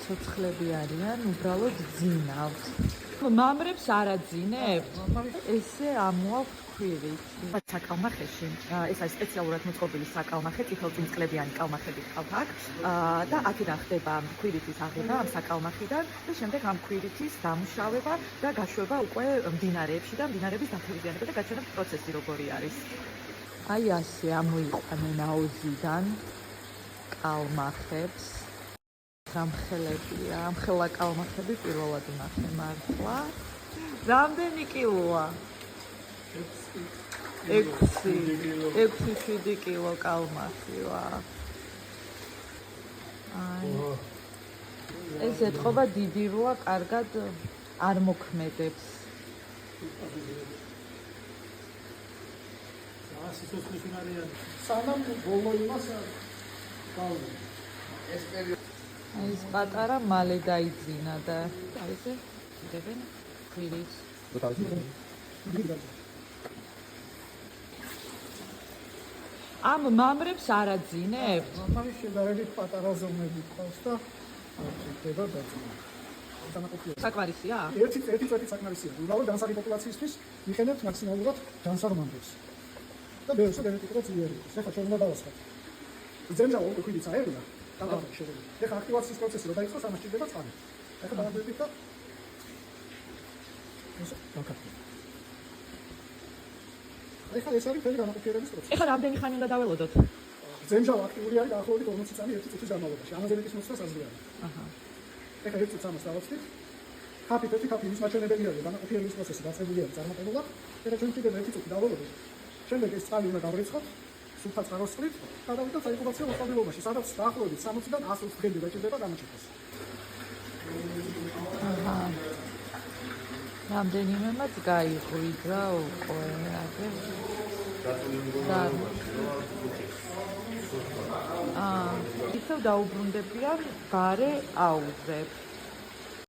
ცოცხლები არიან, უბრალოდ ძინავთ. მამრებს არ აძინებთ? ესე ამოაქვთ ქვირითი. საკალმახეში, ეს არის სპეციალურად მოწყობილი საკალმახე, წითელწინწკლებიანი კალმახები ყავთ აქ და აქედან ხდება ქვირითის აღება ამ საკალმახიდან და შემდეგ ამ ქვირითის დამუშავება და გაშვება უკვე მდინარეებში და მდინარეების დათევზიანება და გაჩვენებს პროცესი როგორი არის. აი ასე ამოიყვანენ აუზიდან კალმახებს. გამხელებია, ამხელა კალმახები პირველად ვნახე მართლა. რამდენი კილოა? 6-7 კილო კალმახი, ვა. აი. ეს ეთყობა დიდი როა, კარგად არ მოქმედებს. სანამ ბოლო იმას გავი. ეს პერიოდი აი ეს პატარა მალე დაიძინა და ესე დებენ ქვირითს. ამ მამრებს არ აძინებთ? ამის შედარებით პატარა ზომები ყავს და ხდება დაძინა. საკმარისია? ერთი წელი საკმარისია. უბრალოდ განსაკუთრებული პოპულაციისთვის მიყენებთ მაქსიმალურად განსარმამებს. და ბევრს გენეტიკურად ძლიერი არის. ეხლა ჩვენ უნდა დავასხათ. ძემჟავა უკვე ქვირითს აერია. კალმახი შეიძლება. ეხლა აქტივაციის პროცესი რო დაიწყოს, ამას ჭირდება წყალი. ეხლა დავაკვირდით და ესე დავკარგეთ. ეხლა ეს არის ფერი განაყოფიერების პროცესი. ეხლა რამდენი ხანი უნდა დაველოდოთ? ძემჟავა აქტიური არის დაახლოებით 40 წამი 1 წუთის განმავლობაში. ამაზე მეტის მოსვლას არ ზრია. აჰა. ეხლა 1 წუთს ამას დავაწყდით. ხაფით ის მაჩვენებელი არის განაყოფიერების პროცესი დაწყებული არის წარმატებულად. ეხლა ჩვენ კიდევ 1 წუთი დაველოდოთ. შემდეგ ეს წყალი უნდა გავრიცხოთ. სუფთა წყაროს წყლით და დავიდეთ საინკუბაციო მოწყობილობაში, სადაც დაახლოებით 60-დან 120 დღემდე დაჭირდება გამოჩეკას. აჰა. რამდენიმე მათ გაიღვიძა უკვე აგერ. ისევ დაუბრუნდებიან გარე აუზებს.